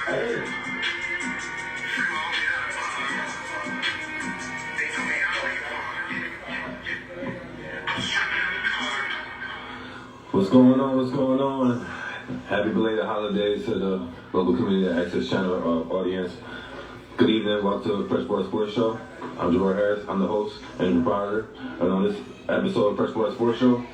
What's going on? What's going on? Happy belated holidays to the local community access channel audience. Good evening. Welcome to the Fresh Boy Sports Show. I'm Jerome Harris. I'm the host and proprietor. And on this episode of Fresh Boy Sports Show,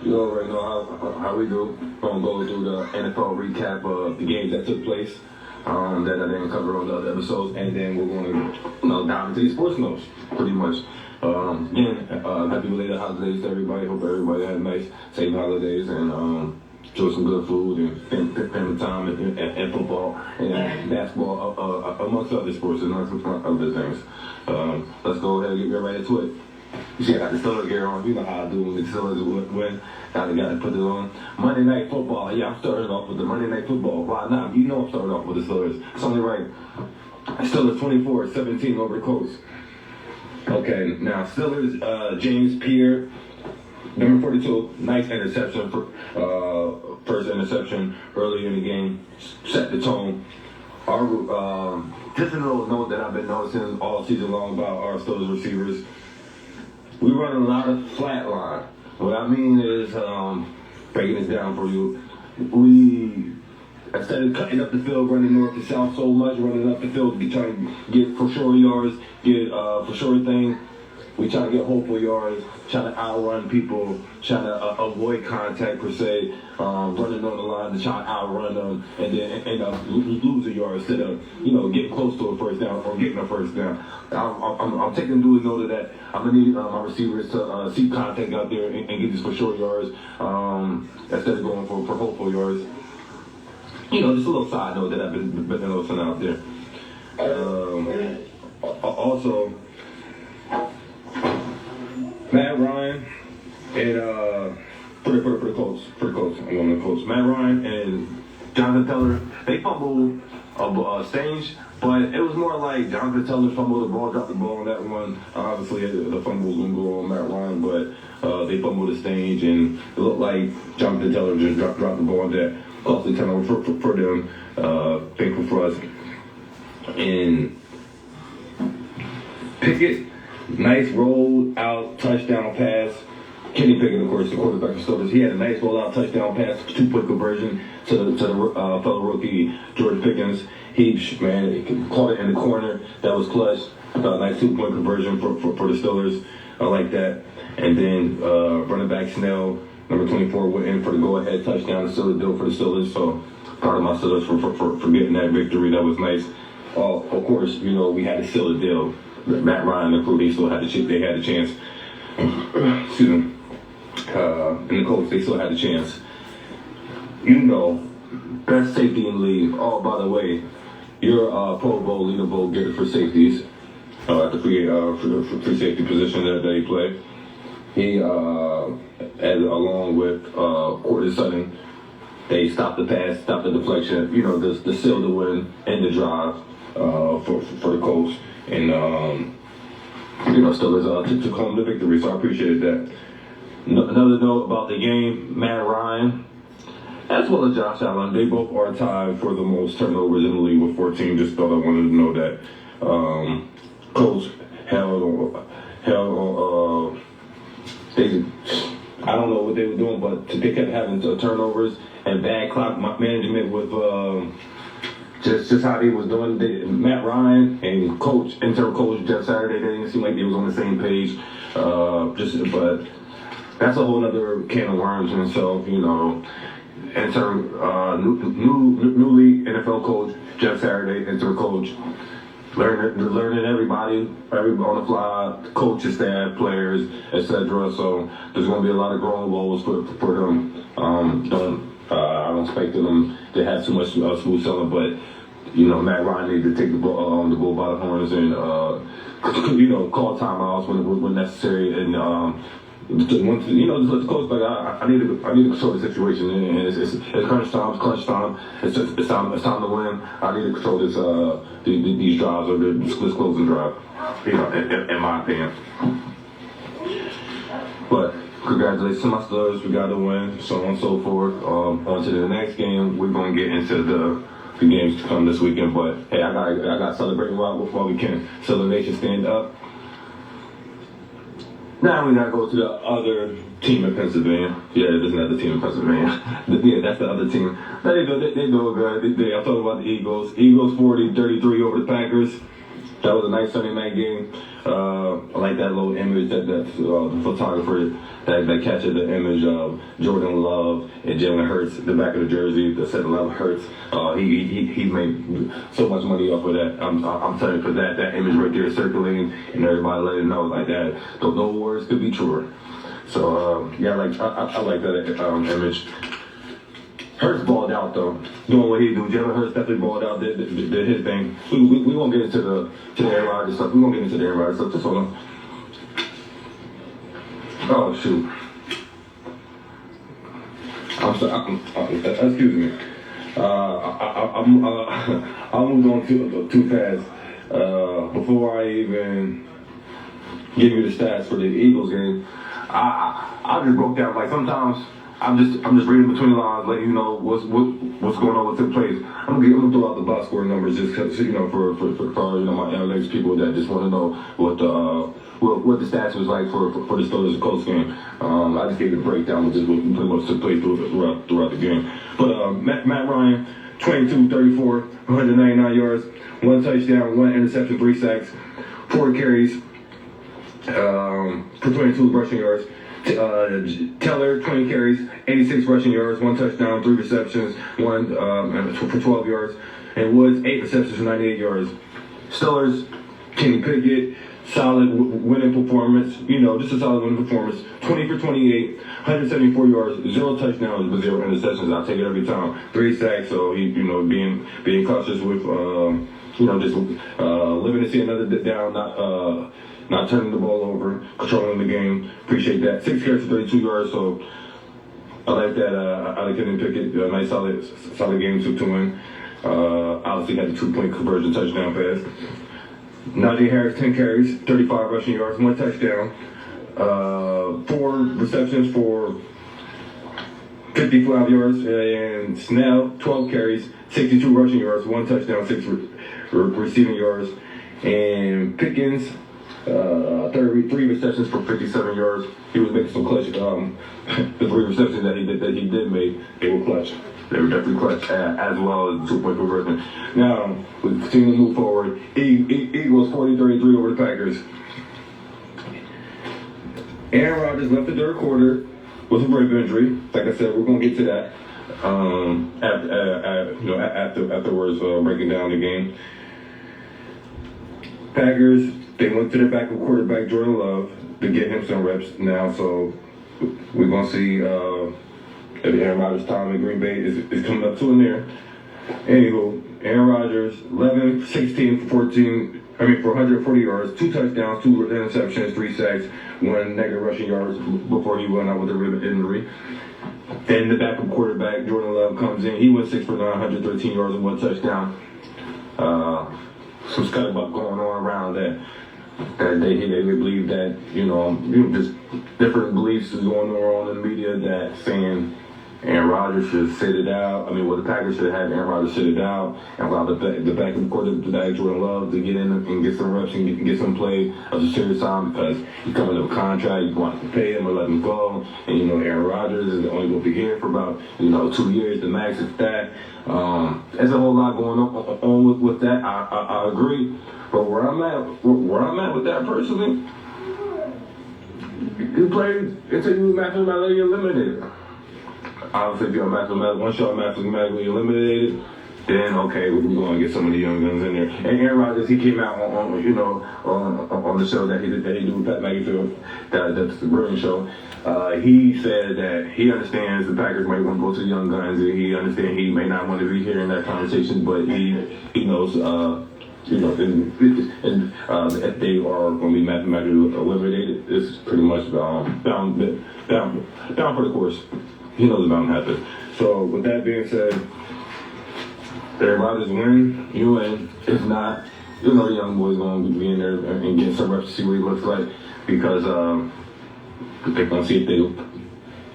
you already know how we do. We're going to go through the NFL recap of the games that took place that I didn't cover on the other episodes. And then we're going to dive into these sports notes, pretty much. Again, happy belated holidays to everybody. Hope everybody had nice, safe holidays and enjoy some good food and family time and football and basketball, amongst other sports and other things. Let's go ahead and get right into it. You see, I got the Steelers gear on. You know how I do when the Steelers win. Got to put it on. Monday Night Football. Yeah, I'm starting off with the Monday Night Football. Why not? You know I'm starting off with the Steelers. It's only right. Steelers 24-17 over the Colts. Okay, now Steelers, James Pierre, number 42, nice interception, first interception early in the game, set the tone. Just a little note that I've been noticing all season long about our Steelers receivers, we run a lot of flat line. What I mean is, breaking this down for you, we, instead of cutting up the field, running north to south so much, running up the field, trying to get for sure yards, get for sure thing. We try to get hopeful yards, trying to outrun people, trying to avoid contact per se, running on the line to try to outrun them, and then end up losing yards instead of getting close to a first down or getting a first down. I'm taking due note of that. I'm gonna need my receivers to see contact out there and get these for sure yards instead of going for hopeful yards. Just a little side note that I've been noticing out there. Also, Matt Ryan and for the Colts, I'm going to the Colts. Matt Ryan and Jonathan Taylor, they fumbled Stange, but it was more like Jonathan Taylor fumbled the ball, dropped the ball on that one. Obviously, the fumble was going to go on Matt Ryan, but they fumbled the Stange, and it looked like Jonathan Taylor just dropped the ball on that. Costly turnover for them, painful for us. And Pickett, nice roll out touchdown pass. Kenny Pickett, of course, the quarterback for Steelers, he had a nice roll out touchdown pass, 2-point conversion to the fellow rookie George Pickens. He caught it in the corner. That was clutch. Nice 2-point conversion for the Steelers. I like that. And then running back Snell, number 24, went in for the go-ahead touchdown. Still a deal for the Steelers, so proud of my Steelers for getting that victory. That was nice. Of course, we had to seal the deal. Matt Ryan and the crew, they had a chance. Excuse me. And the Colts, they still had a chance. Best safety in the league. Oh, by the way, you're a Pro Bowl leaderboard getter for safeties at the free safety position that they play. He, along with Courtney Sutton, they stopped the pass, stopped the deflection, the seal the win and the drive for the Colts. And, Steelers took home the victory, so I appreciate that. Another note about the game, Matt Ryan, as well as Josh Allen, they both are tied for the most turnovers in the league with 14. Just thought I wanted to know that. Colts held I don't know what they were doing, but they kept having turnovers and bad clock management with just how they was doing. Matt Ryan and interim coach Jeff Saturday, they didn't seem like they was on the same page. But that's a whole other can of worms in itself, Interim newly NFL coach Jeff Saturday, interim coach. Learning everybody on the fly, coaches, staff, players, etc. So there's going to be a lot of growing woes for them. I don't expect them to have too much smooth sailing, but Matt Ryan needs to take the bull by the horns and call timeouts when necessary and just let the coach I need to control the situation, and it's crunch time. It's time to win. I need to control these drives or this closing drive. In my opinion. But congratulations to my Steelers. We got to win, so on and so forth. On to the next game. We're gonna get into the the games to come this weekend. But hey, I got to celebrate while we can. Celebration stand up. Now we gotta go to the other team in Pennsylvania. Yeah, there's another team in Pennsylvania. Yeah, that's the other team. They do good. I'm talking about the Eagles. Eagles 40-33 over the Packers. That was a nice Sunday night game. I like that little image that the photographer that captured the image of Jordan Love and Jalen Hurts, the back of the jersey, that said Love Hurts. He made so much money off of that. I'm telling you, for that image right there circulating and everybody letting know like that. No words could be truer. So yeah, I like that image. Hurts balled out though, doing what he do. Jalen Hurts definitely balled out, did his thing. We won't get into the Aaron Rodgers stuff. We won't get into the Aaron Rodgers stuff. Just hold on. Oh shoot. I'm sorry. Excuse me. I moved on too fast. Before I even give you the stats for the Eagles game, I just broke down. Like sometimes I'm just reading between the lines, letting you know what's going on, what took place. I'm gonna throw out the box score numbers just cause, you know, for my analytics people that just want to know what the stats was like for the Steelers and Colts game. I just gave a breakdown of just what pretty much took place throughout the game. But Matt Ryan, 22-34, 199 yards, 1 touchdown, 1 interception, 3 sacks, 4 carries for 22 rushing yards. Teller, 20 carries, 86 rushing yards, 1 touchdown, 3 receptions, 1 for 12 yards. And Woods, 8 receptions for 98 yards. Steelers, Kenny Pickett, solid winning performance. You know, just a solid winning performance. 20 for 28, 174 yards, 0 touchdowns, but 0 interceptions. I'll take it every time. 3 sacks, so he, you know, being cautious with, you know, just living to see another down, not turning the ball over, controlling the game. Appreciate that. 6 carries for 32 yards, so I like that. I like Kenny Pickett. A nice, solid game to win. Obviously had the 2-point conversion touchdown pass. Najee Harris, 10 carries, 35 rushing yards, 1 touchdown. 4 receptions for 55 yards. And Snell, 12 carries, 62 rushing yards, 1 touchdown, 6 receiving yards. And Pickens, 3 receptions for 57 yards. He was making some clutch. The 3 receptions that he did make, they were clutch. They were definitely clutch, as well as 2-point conversion. Now, we continue to move forward. Eagles 40-33 over the Packers. Aaron Rodgers left the third quarter with a rib injury. Like I said, we're gonna get to that afterwards, breaking down the game. Packers, they went to their backup quarterback, Jordan Love, to get him some reps now. So we're going to see if Aaron Rodgers' time in Green Bay is coming up to an end. Anywho, Aaron Rodgers, 11-16 for 140 yards, 2 touchdowns, 2 interceptions, 3 sacks, 1 negative rushing yards before he went out with a rib injury. Then the backup quarterback, Jordan Love, comes in. He went 6 for 9, 113 yards and 1 touchdown. Some scuttlebutt going on around that they believe that, you know, just different beliefs is going on in the media that saying Aaron Rodgers should sit it out. I mean, well, the Packers should have Aaron Rodgers sit it out and allow the backup quarterback Jordan Love to get in and get some reps and get some play of the serious time because he's coming up a contract. You want to pay him or let him go. And, you know, Aaron Rodgers is only going to be here for about, 2 years, the max is that. There's a whole lot going on with that. I agree. But where I'm at with that personally, you played until you mathematically eliminated. Obviously, if you're once you're mathematically eliminated, then okay, we're going to get some of the young guns in there. And Aaron Rodgers, he came out on the show that he did with Pat McAfee, that's the brilliant show. He said that he understands the Packers might want to go to the young guns. He understands he may not want to be here in that conversation, but he knows, if they are going to be mathematically eliminated, it's pretty much down for the course. He knows it's bound to happen. So with that being said, Aaron Rodgers win, you win. If not, the young boy's going to be in there and get some reps to see what he looks like because they're going to see if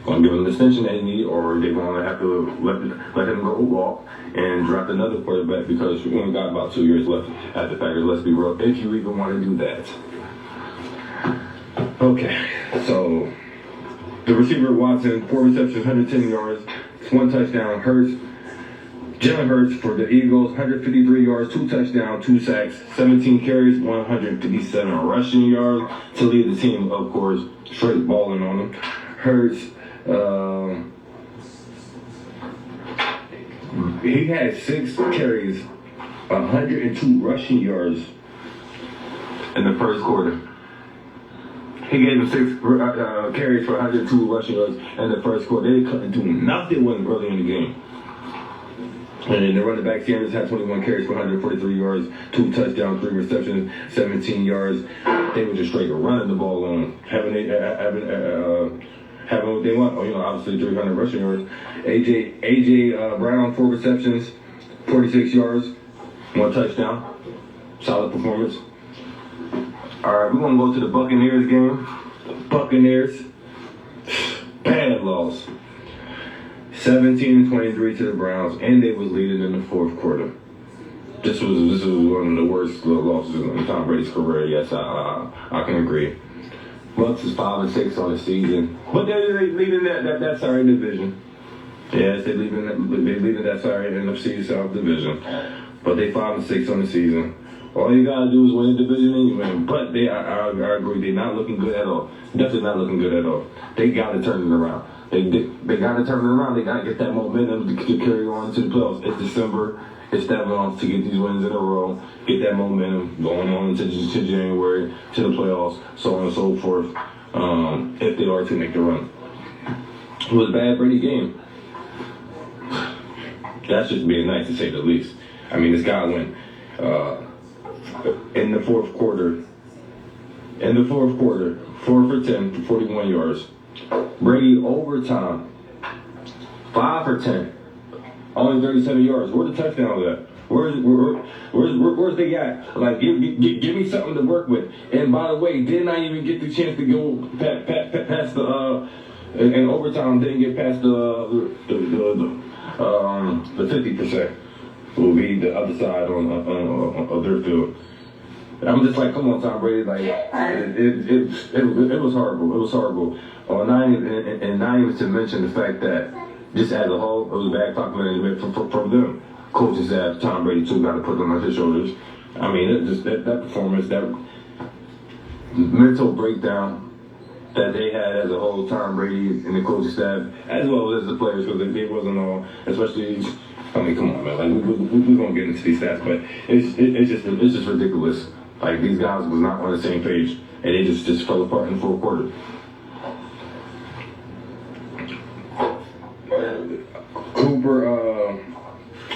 Gonna give him the extension they need, or they're gonna have to let him go walk and draft another quarterback because we only got about 2 years left at the Packers. Let's be real, if you even want to do that. Okay, so the receiver Watson, 4 receptions, 110 yards, 1 touchdown. Jalen Hurts for the Eagles, 153 yards, 2 touchdowns, 2 sacks, 17 carries, 157 rushing yards to lead the team, of course, straight balling on them. Hurts, he had 6 carries, 102 rushing yards in the first quarter. He gave him 6 carries for 102 rushing yards in the first quarter. They couldn't do nothing with him early in the game. And then the running back Sanders had 21 carries for 143 yards, 2 touchdowns, 3 receptions, 17 yards. They were just straight running the ball on, having what they want. Obviously 300 rushing yards. AJ Brown, 4 receptions, 46 yards, 1 touchdown. Solid performance. All right, we're gonna go to the Buccaneers game. Buccaneers, bad loss. 17-23 to the Browns, and they was leading in the fourth quarter. This was one of the worst losses in Tom Brady's career. Yes, I can agree. Bucs is 5-6 on the season, but they're leading that sorry division. Yes, they're leading that sorry NFC South division, but they 5-6 on the season. All you gotta do is win the division and you win. But I agree, they're not looking good at all. Definitely not looking good at all. They gotta turn it around. They gotta turn it around. They gotta get that momentum to carry on to the playoffs. It's December. It's that month to get these wins in a row. Get that momentum going on into January, to the playoffs, so on and so forth. If they are to make the run. It was a bad Brady game. That's just being nice to say the least. I mean, this guy went in the fourth quarter, 4 for 10 for 41 yards. Brady overtime, 5 for 10, only 37 yards. Where the touchdowns at? Where's they at? Like, give me something to work with. And by the way, didn't I even get the chance to go past the in overtime? Didn't get past the 50%. Will be the other side of their field. I'm just like, come on, Tom Brady. Like, it was horrible. It was horrible. Not even to mention the fact that just as a whole, it was bad clock management from them. Coaches staff, Tom Brady too, got to put them on his shoulders. I mean, it just that performance, that mental breakdown that they had as a whole, Tom Brady and the coaching staff, as well as the players, because they wasn't all, especially. I mean, come on, man. Like, we're gonna get into these stats, but it's just ridiculous. Like, these guys was not on the same page, and they just fell apart in the fourth quarter.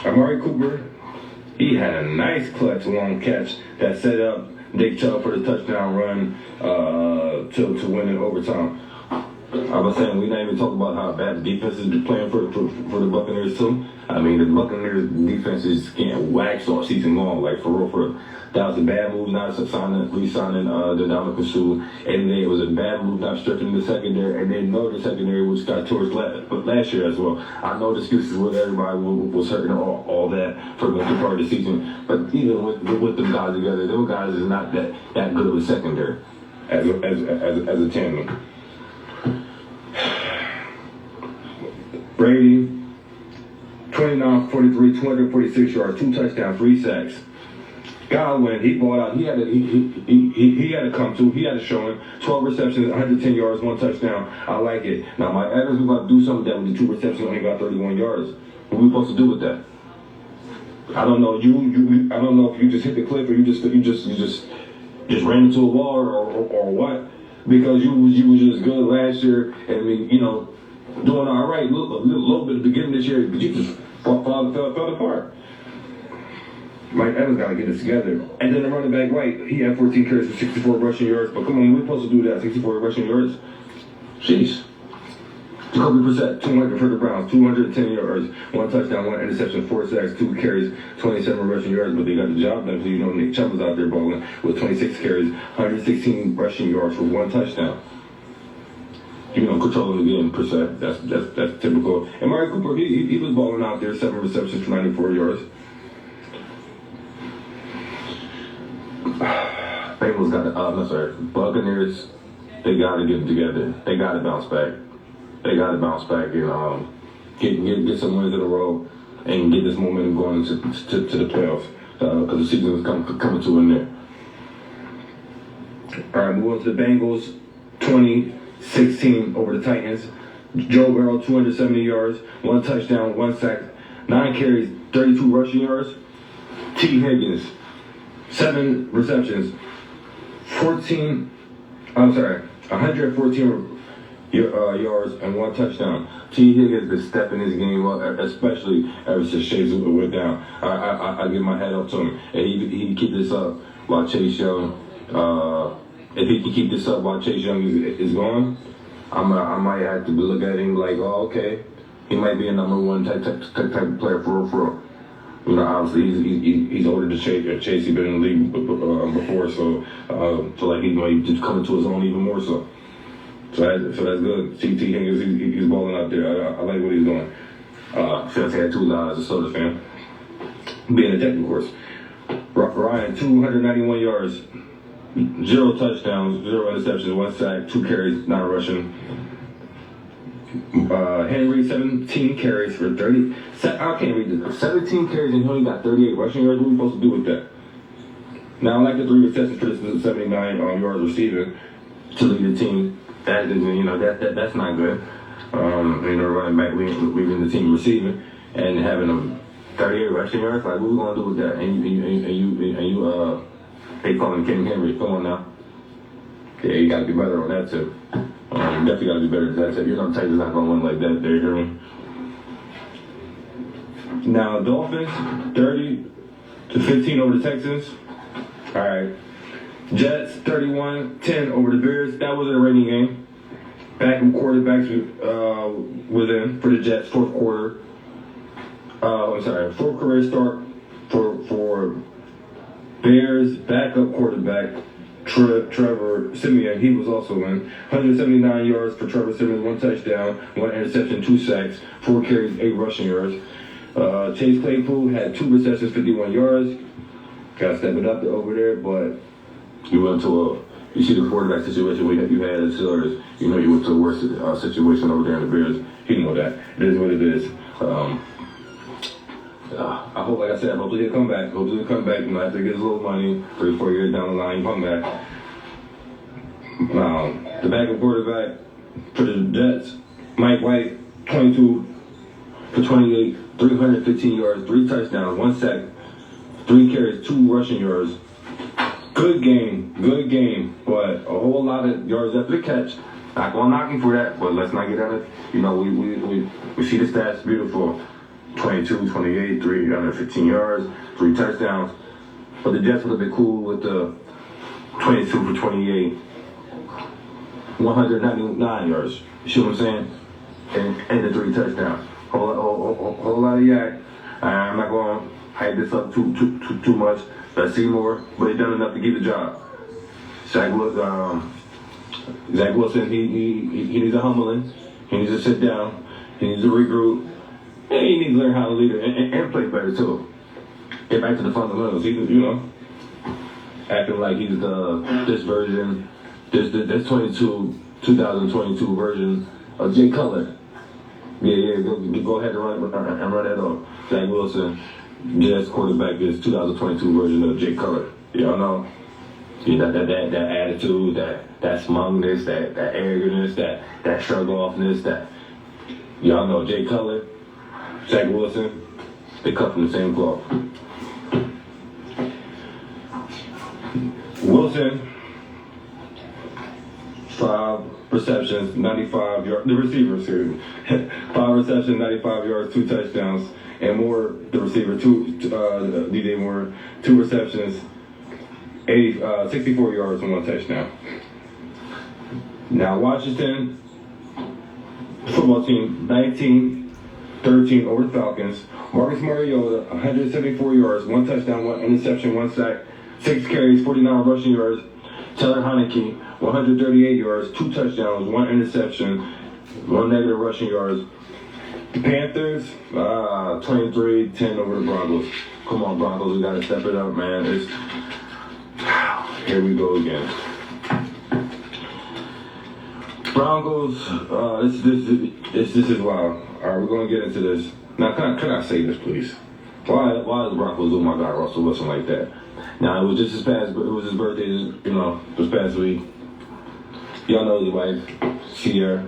Amari Cooper, he had a nice clutch long catch that set up Nick Chubb for the touchdown run to win in overtime. I was saying, we're not even talking about how bad the defense is playing for the Buccaneers too. I mean, the Buccaneers defense is getting waxed all season long, like for real. That was a bad move not re-signing Dominican Sue, and then it was a bad move not stripping the secondary, and then the secondary which got towards last year as well. I know the excuses with everybody was hurting all that for the part of the season, but even with them guys together, those guys is not that good of a secondary as a tandem. Brady, 29-43, 246 yards, 2 touchdowns, 3 sacks. Godwin, he balled out. He had to come to. He had to show him 12 receptions, 110 yards, 1 touchdown. I like it. Now, Mike Evans, we're going to do something with that with the 2 receptions, only got 31 yards. What are we supposed to do with that? I don't know. I don't know if you just hit the cliff or you just ran into a wall or what. Because you was just good last year, and I mean, doing all right a little bit at the beginning of this year, but you just fell apart. Mike Evans got to get this together. And then the running back, White, he had 14 carries for 64 rushing yards. But come on, we're supposed to do that, 64 rushing yards. Jeez. Jacoby Brissett, 200 for the Browns, 210 yards, 1 touchdown, 1 interception, 4 sacks, 2 carries, 27 rushing yards. But they got the job done, so Nick Chubb was out there balling with 26 carries, 116 rushing yards for 1 touchdown. controlling the game per se. That's typical. And Amari Cooper, he was balling out there, 7 receptions for 94 yards. Bengals got Buccaneers. They got to get it together. They got to bounce back. And get some wins in a row and get this momentum going to the playoffs because the season is coming to an end. All right, moving on to the Bengals, 20-16 over the Titans. Joe Burrow, 270 yards, 1 touchdown, 1 sack, 9 carries, 32 rushing yards. T. Higgins, 7 receptions, 114 yards and 1 touchdown. T. Higgins been stepping his game up, especially ever since Chase went down. I give my hat up to him. And he keep this up while Chase Young. If he can keep this up while Chase Young is gone, I might have to look at him like, oh, okay, he might be a number 1 type of player for real. Obviously he's older than Chase. He's been in the league before, so like he might just come into his own even more so. So that's good. T. Higgins, he's balling out there. I like what he's doing. Phil's had 2 lives as a Soda fan. Being a Tech, of course. Ryan, 291 yards, 0 touchdowns, 0 interceptions, 1 sack, 2 carries, not rushing. Henry, 17 carries for 30. I can't read this. 17 carries and he only got 38 rushing yards. What are we supposed to do with that? Now, I like the 3 receptions for this 79 yards receiving to lead the team. That's not good. Running back leading the team receiving and having a 38 rushing yards. Like, what are we gonna do with that? And you they calling King Henry. Come on now. Yeah, you gotta be better on that too. Definitely gotta be better than that too. The Titans not gonna win like that. There, you hear me? Now, Dolphins 30-15 over the Texans. All right. Jets 31-10 over the Bears. That was a rainy game. Backup quarterbacks was in for the Jets, 4th quarter. 4th career start for Bears backup quarterback Trevor Siemian. He was also in. 179 yards for Trevor Siemian, 1 touchdown, 1 interception, 2 sacks, 4 carries, 8 rushing yards. Chase Claypool had 2 receptions, 51 yards. Got to step it up over there, but you went to you see the quarterback situation you had at the Steelers. You went to a worse situation over there in the Bears. You know that. It is what it is. I hope, like I said, hopefully he'll come back. After he gets a little money, 3-4 years down the line, come back. The backup quarterback for the Jets, Mike White, 22 for 28, 315 yards, 3 touchdowns, 1 sack, 3 carries, 2 rushing yards. Good game, but a whole lot of yards after the catch. Not gonna knock him for that, but let's not get on it. We see the stats, beautiful. 22, 28, 315 yards, 3 touchdowns. But the Jets would have been cool with the 22 for 28, 199 yards. You see what I'm saying? And the 3 touchdowns. Whole lot of yak. I'm not going to hype this up too much. Let's see more, but he done enough to get the job. Zach Wilson, he needs a humbling. He needs to sit down. He needs to regroup. And he needs to learn how to lead and play better too. Get back to the fundamentals. Acting like he's this version, this 2022 version of Jay Cutler. Yeah, go ahead and run that off. Zach Wilson, Jets quarterback is 2022 version of Jay Cutler. Y'all know? That attitude, that smugness, that arrogance, that shrug-offness, that y'all know Jay Cutler, Zach Wilson, they cut from the same cloth. Wilson, 5 receptions, 95 yards. The receiver, 5 receptions, 95 yards, 2 touchdowns, and Moore, the receiver, DJ Moore, 2 receptions, 64 yards and 1 touchdown. Now Washington football team, 19-13 over the Falcons. Marcus Mariota, 174 yards, 1 touchdown, 1 interception, 1 sack, 6 carries, 49 rushing yards. Taylor Heineke, 138 yards, 2 touchdowns, 1 interception, 1 negative rushing yards. The Panthers, 23-10 over the Broncos. Come on, Broncos, we gotta step it up, man. Here we go again. Broncos, this is wild. All right, we're gonna get into this. Now, can I say this, please? Why is the Broncos do my guy Russell Wilson like that? Now, it was just his birthday, this past week. Y'all know his wife, Sierra.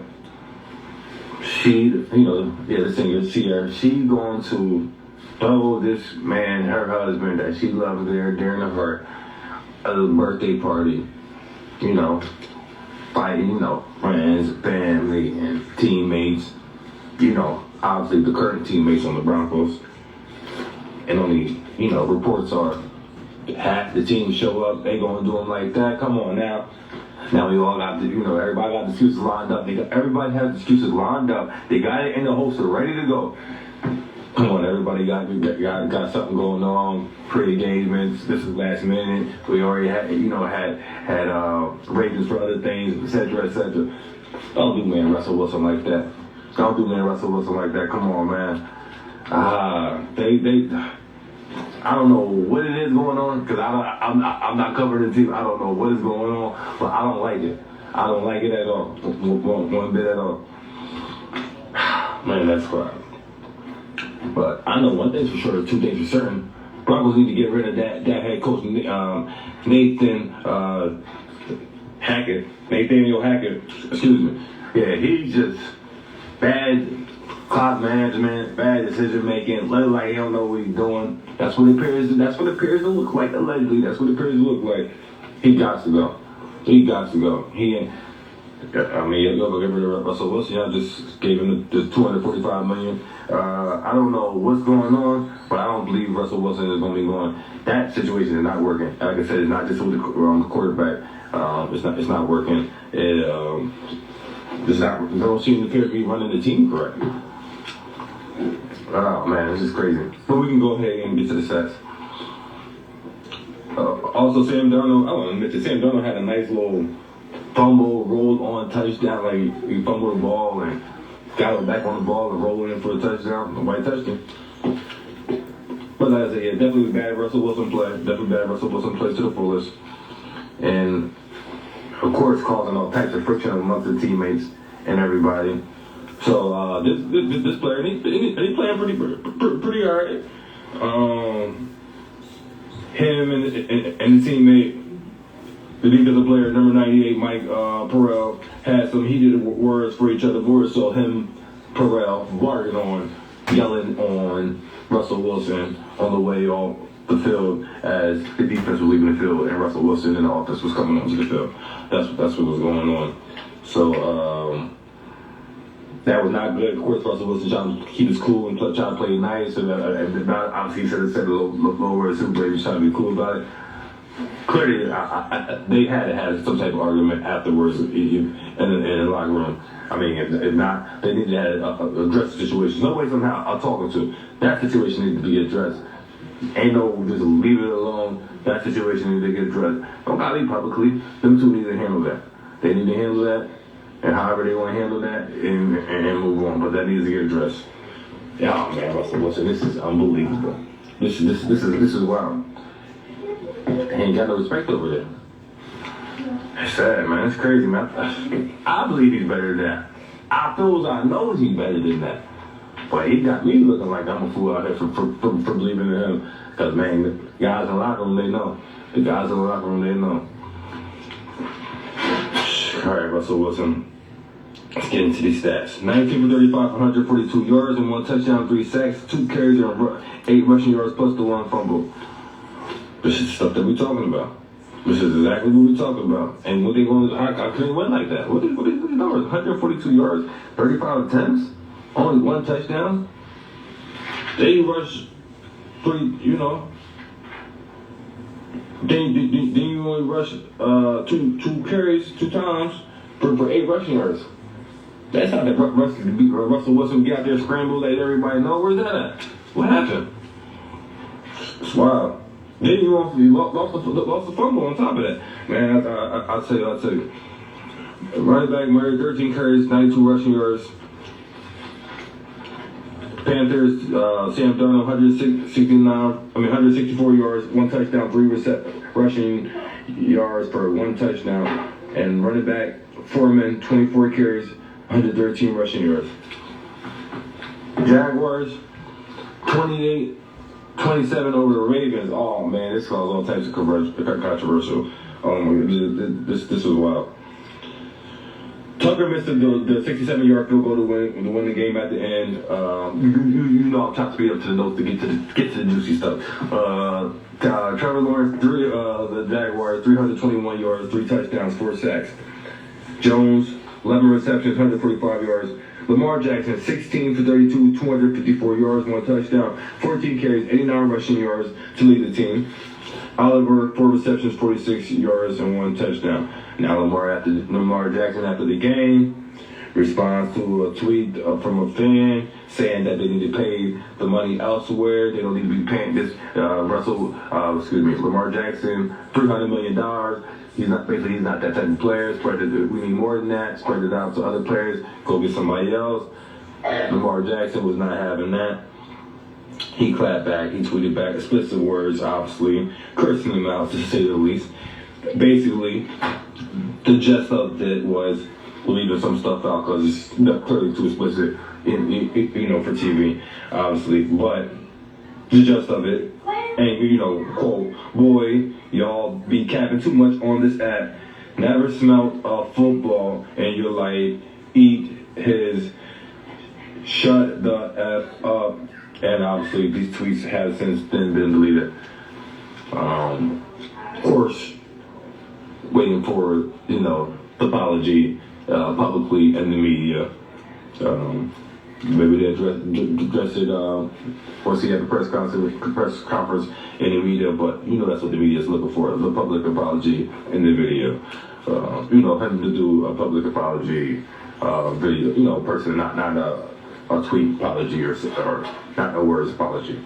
The singer, Sierra. She going to throw this man, her husband, that she loves there during her birthday party. Fighting, friends, family, and teammates. Obviously the current teammates on the Broncos. And only, reports are half the team show up, they gonna do them like that. Come on now. Now we all got everybody got the excuses lined up. Everybody has the excuses lined up. They got it in the holster, ready to go. Come on, everybody got something going on. Pre-engagements. This is last minute. We already had ratings for other things, etc., etc. Don't do man Russell Wilson like that. Don't do man Russell Wilson like that. Come on, man. I don't know what it is going on because I'm not covering the team. I don't know what is going on, but I don't like it. I don't like it at all. One bit at all. Man, that's quiet. But I know one thing's for sure, 2 things for certain. Broncos need to get rid of that head coach, Nathaniel Hackett. Excuse me. Yeah, he's just bad clock management, bad decision making. Look like he don't know what he's doing. That's what it appears to look like. Allegedly, that's what it appears to look like. He got to go. You'll get rid of Russell Wilson. I just gave him the $245 million. I don't know what's going on, but I don't believe Russell Wilson is going to be going. That situation is not working. Like I said, it's not just with the quarterback. It's not working. They don't seem to appear to be running the team correctly. Oh man, this is crazy. But we can go ahead and get to the stats. Also, Sam Darnold. I want to admit that Sam Darnold had a nice little fumble, rolled on touchdown. Like he fumbled the ball and got it back on the ball and rolled in for a touchdown. Nobody touched him. But like I said, yeah, definitely bad Russell Wilson play. Definitely bad Russell Wilson play to the fullest. And of course, causing all types of friction amongst the teammates and everybody. So this player, he playing pretty alright. Him and the teammate, the defensive player, number 98, Mike Perrell, had some heated words for each other. So him, Perrell, yelling on Russell Wilson on the way off the field as the defense was leaving the field and Russell Wilson and the offense was coming onto the field. That's what was going on. So that was not good. Of course, Russell Wilson trying to keep his cool and trying to play nice. And obviously, he said a little word super. He was trying to be cool about it. Clearly, they had to have some type of argument afterwards in the locker room. I mean, if not, they need to address the situation. No way, somehow, I'm talking to. That situation needs to be addressed. Ain't no just leave it alone. That situation needs to get addressed. Don't gotta be publicly. Them two need to handle that. They need to handle that. And however they want to handle that, and move on. But that needs to get addressed. Yeah, man, Russell Wilson, this is unbelievable. This is wild. They ain't got no respect over there. It's sad, man. It's crazy, man. I believe he's better than that. I know he's better than that. But he got me looking like I'm a fool out here for believing in him. Because, man, the guys in the locker room, they know. The guys in the locker room, they know. All right, Russell Wilson. Let's get into these stats. 19 for 35, 142 yards and 1 touchdown, 3 sacks, 2 carries, and 8 rushing yards plus the 1 fumble. This is stuff that we're talking about. This is exactly what we're talking about. And what they going to I couldn't win like that. What is these numbers? 142 yards, 35 attempts, only 1 touchdown. They rushed 3, Then you only rush 2 carries 2 times for 8 rushing yards. That's how that Russell Wilson get out there scramble, let everybody know. Where's that at? What happened? It's wild. Then you lost the fumble on top of that. Man, I'll tell you. Running back Murray, 13 carries, 92 rushing yards. Panthers, Sam Darnold, 164 yards, 1 touchdown, 3 rushing yards per 1 touchdown. And running back Foreman, 24 carries, 113 rushing yards. Jaguars, 28-27 over the Ravens. Oh man, this caused all types of controversial. Oh my god, this was wild. Tucker missed the 67-yard field goal to win the game at the end. You know I'm trying to speed up to the notes to get to the juicy stuff. Trevor Lawrence, the Jaguars, 321 yards, 3 touchdowns, 4 sacks. Jones, 11 receptions, 145 yards. Lamar Jackson, 16 for 32, 254 yards, 1 touchdown, 14 carries, 89 rushing yards to lead the team. Oliver, 4 receptions, 46 yards, and 1 touchdown. Now Lamar Jackson after the game responds to a tweet from a fan saying that they need to pay the money elsewhere. They don't need to be paying this Lamar Jackson $300 million. He's not that type of player. We need more than that. Spread it out to other players. Go get somebody else. Lamar Jackson was not having that. He clapped back. He tweeted back explicit words, obviously cursing him out to say the least. Basically, the gist of it was leaving some stuff out because it's clearly too explicit, for TV, obviously. But the gist of it, and quote, boy, y'all be capping too much on this app. Never smelt a football in your life. Eat his. Shut the F up. And obviously, these tweets have since then been deleted. Of course, waiting for, the apology publicly in the media. Maybe they address it once he had a press conference in the media, but that's what the media is looking for, the public apology in the video. Having to do a public apology video, person, not a tweet apology or not a words apology.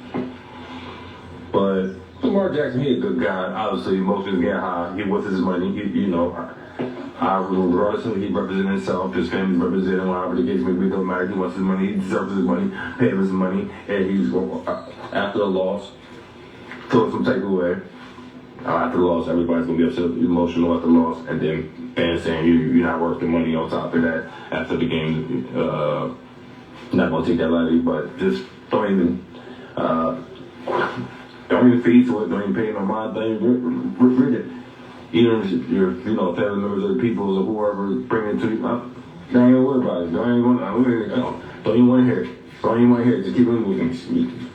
But Lamar Jackson, he a good guy. Obviously, emotions get high. He wants his money. Regardless of he represents himself, his family representing whatever the case may be, don't matter. He wants his money. He deserves his money. Pay him his money. And he's after a loss, throw some takeaway. After the loss, everybody's gonna be upset, emotional after the loss, and then fans saying you're not worth the money on top of that after the game. Not gonna take that lightly, but just don't even feed to it, don't even pay no mind, don't even read it. Even if you're, family members or the people or whoever bring it to you, don't even worry about it. Don't even want to hear it. Don't even want to hear it. Just keep it moving.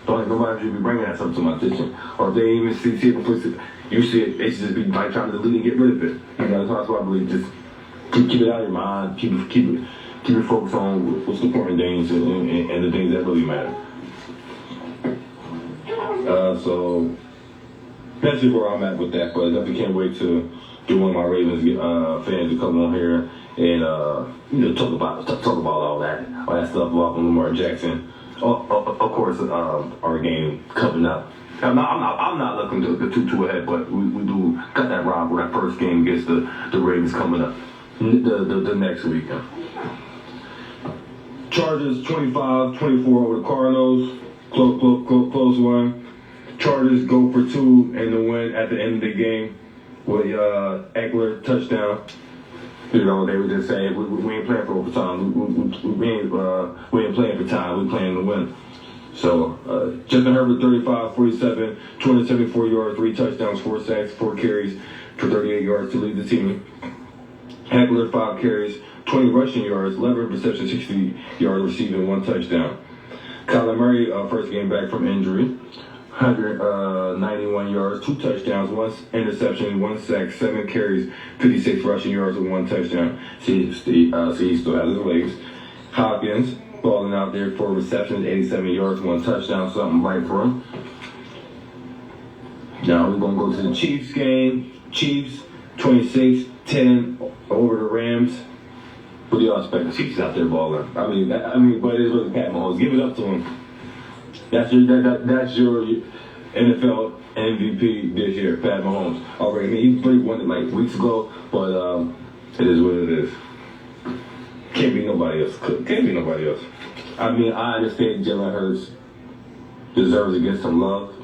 Nobody should be bringing that stuff to my attention. Or if they even see it, you see it, they should just be like trying to delete and get rid of it. That's why I believe just keep it out of your mind, keep it focused on what's the important things and the things that really matter. So that's just where I'm at with that. But I definitely can't wait to get one of my Ravens fans to come on here and talk about all that stuff about Lamar Jackson. Of course, our game coming up. I'm not looking too ahead, but we do got that rival, that first game against the Ravens coming up the next weekend. Chargers 25-24 over the Cardinals. Close one. Chargers go for 2 in the win at the end of the game with Eckler touchdown. They were just saying we ain't playing for overtime. We ain't playing for time. We playing to win. So Justin Herbert 35-47, 274 yards, 3 touchdowns, 4 sacks, 4 carries for 38 yards to lead the team. Eckler 5 carries, 20 rushing yards, 11 receptions, 60 yards receiving, 1 touchdown. Kyler Murray first game back from injury. 191 yards, 2 touchdowns, 1 interception, 1 sack, 7 carries, 56 rushing yards, and 1 touchdown. See, he still has his legs. Hopkins balling out there, 4 receptions, 87 yards, 1 touchdown, something right for him. Now we're gonna go to the Chiefs game. Chiefs 26-10 over the Rams. What do y'all expect? The Chiefs out there balling. I mean, but it is really Pat Mahomes. Give it up to him. That's your. NFL MVP this year, Pat Mahomes. Already, I mean, he pretty won it like weeks ago, but it is what it is. Can't be nobody else. Can't be nobody else. I mean, I understand Jalen Hurts deserves to get some love.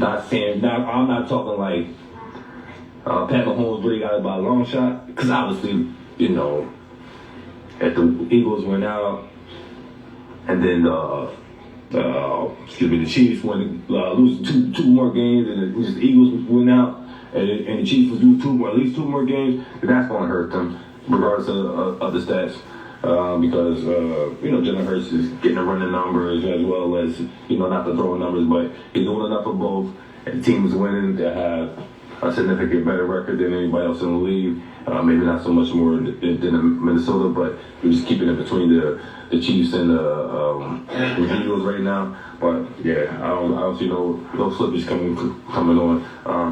I'm not talking like Pat Mahomes really got it by a long shot, because obviously, you know, if the Eagles went out, and then the Chiefs lose two more games, and the Eagles went out, and the Chiefs would do at least two more games, that's going to hurt them, regardless of the stats. Because Jalen Hurts is getting the running numbers as well as, not the throwing numbers, but he's doing enough of both. And the team is winning to have a significant better record than anybody else in the league. Maybe not so much more than Minnesota, but we're just keeping it between the Chiefs and the Eagles right now. But yeah, I don't see no slippage coming on.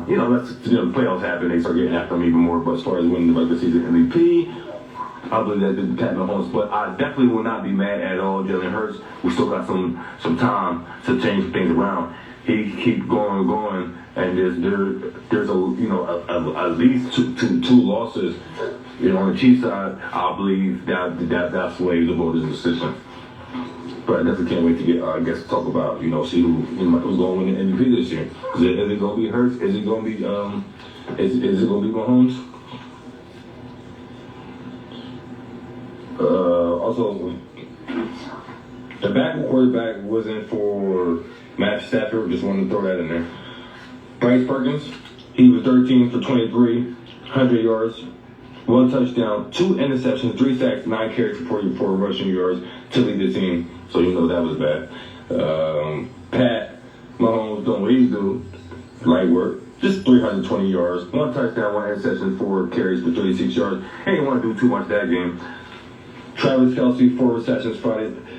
That's the playoffs happen, they start getting after them even more. But as far as winning the regular season MVP, I believe that did Pat Mahomes, but I definitely will not be mad at all. Jalen Hurts, we still got some time to change things around. He keep going, and there's at least two losses. On the Chiefs side, I believe that sways the voters' decision. But I definitely can't wait to get talk about see who's going to win the MVP this year. Is it going to be Hurts? Is it going to be is it going to be Mahomes? Also, the backup quarterback wasn't for Matt Stafford. Just wanted to throw that in there. Bryce Perkins, he was 13 for 23, 100 yards, 1 touchdown, 2 interceptions, 3 sacks, 9 carries for rushing yards to lead the team. So that was bad. Pat Mahomes doing what he do, light work. Just 320 yards, 1 touchdown, 1 interception, 4 carries for 36 yards. Ain't want to do too much that game. Travis Kelce, 4 receptions,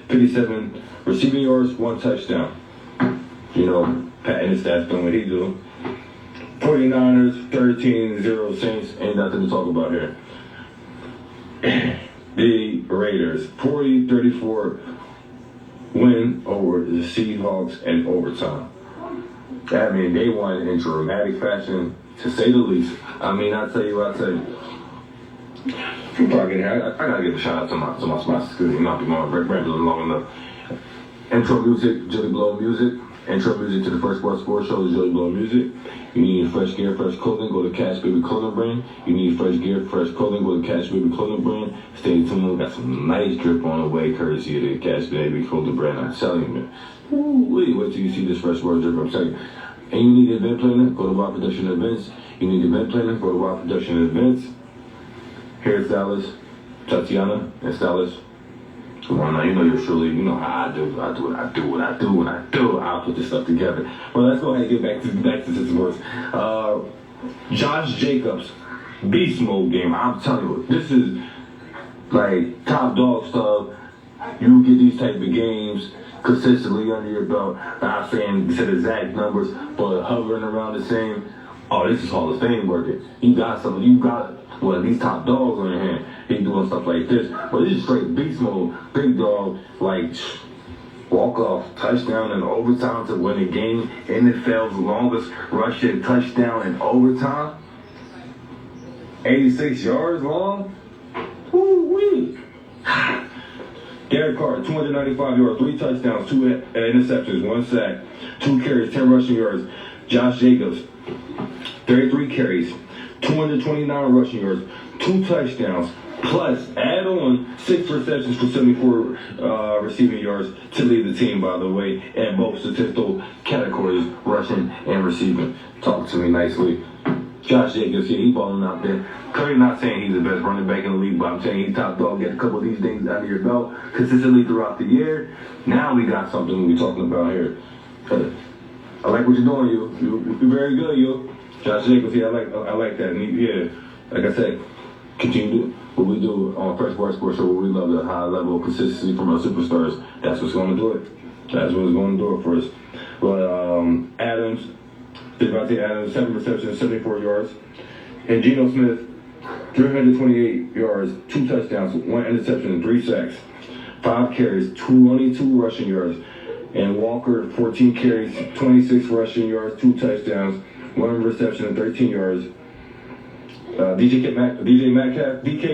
57 receiving yards, 1 touchdown. Pat and his stats doing what he do. 49ers, 13-0 Saints, ain't nothing to talk about here. The Raiders, 40-34 win over the Seahawks in overtime. I mean, they won in dramatic fashion, to say the least. I mean, I tell you, I gotta give a shout out to my sponsors, because I've been going rambling long enough. Intro music, Joey Blow Music. Intro music to the First Sports Show is Joey Blow Music. You need fresh gear, fresh clothing, go to Cash Baby Clothing Brand. You need fresh gear, fresh clothing, go to Cash Baby Clothing Brand. Stay tuned, we got some nice drip on the way, courtesy of the Cash Baby Clothing Brand. I'm telling you, man. Wait till you see this fresh word drip, I'm telling you. And you need event planning, go to Wild Production Events. You need event planning, go to Wild Production Events. Hairstylist, Tatiana, and stylist. Come on now, you're surely, how I do what I do. I'll put this stuff together. Well, let's go ahead and get back to this words. Josh Jacobs, beast mode game. I'm telling you, this is like top dog stuff. You get these type of games consistently under your belt. Not saying set exact numbers, but hovering around the same. Oh, this is Hall of Fame working. You got these top dogs on your hand. He doing stuff like this. But this is straight beast mode. Big dog, like, walk-off touchdown in overtime to win the game. NFL's longest rushing touchdown in overtime. 86 yards long. Woo-wee. Derek Carr, 295 yards, 3 touchdowns, 2 interceptions, 1 sack, 2 carries, 10 rushing yards. Josh Jacobs, 33 carries, 229 rushing yards, 2 touchdowns, plus add on 6 receptions for 74 receiving yards to lead the team, by the way, in both statistical categories, rushing and receiving. Talk to me nicely. Josh Jacobs, he balling out there. Curry not saying he's the best running back in the league, but I'm saying he's top dog. Get a couple of these things under your belt consistently throughout the year. Now we got something we're talking about here. I like what you're doing, you. You're very good, you. Josh Jacobs, I like that. And like I said, continue what we do on Fresh Sports Show, where we love the high level of consistency from our superstars. That's what's going to do it. That's what's going to do it for us. But Devontae Adams, 7 receptions, 74 yards. And Geno Smith, 328 yards, 2 touchdowns, 1 interception, 3 sacks, 5 carries, 22 rushing yards. And Walker, 14 carries, 26 rushing yards, 2 touchdowns, 1 reception, and 13 yards. DK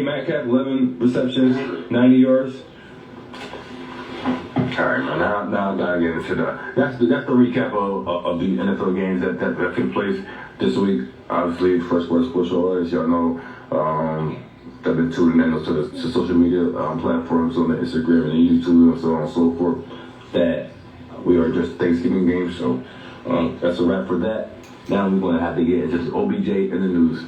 Metcalf, 11 receptions, 90 yards. All right, man. Now I gotta get into that's the recap of the NFL games that took place this week. Obviously, Fresh Sports Show, as y'all know, I've been tuning in to social media platforms on the Instagram and the YouTube and so on and so forth. That we are just Thanksgiving games, so that's a wrap for that. Now we're gonna have to get into OBJ in the news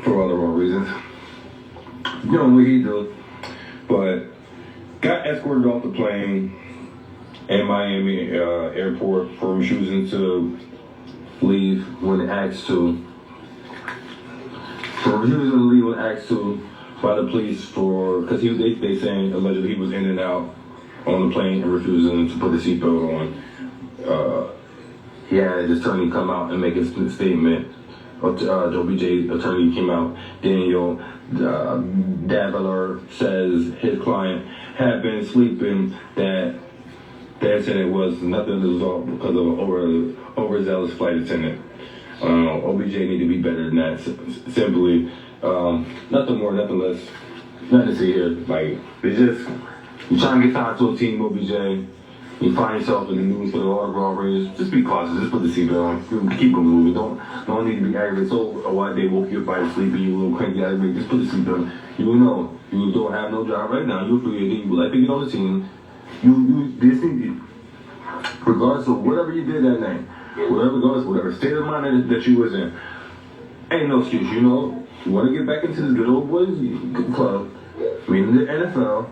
for all the wrong reasons. You know what he do, but got escorted off the plane in Miami airport for refusing to leave when asked to. For refusing to leave when asked to by the police because they saying allegedly he was in and out on the plane and refusing to put the seatbelt on. He had his attorney come out and make a statement. OBJ's attorney came out. Daniel Davila says his client had been sleeping. That the incident was nothing to result because of an overzealous flight attendant. OBJ need to be better than that. Simply, nothing more, nothing less. Nothing to see here. Like, it's just, you're trying to get signed to a team, OBJ. You find yourself in the news for the overall ratings. Just be cautious. Just put the seatbelt on. Keep it moving. Don't need to be aggravated. So why they woke you up by sleep and you a little cranky aggravated. Just put the seatbelt on. You know you don't have no job right now. You're free. You would like to get on the team. This thing, regardless of whatever you did that night, whatever state of mind that you was in, ain't no excuse. You know, you want to get back into this good old boys club, meaning the NFL.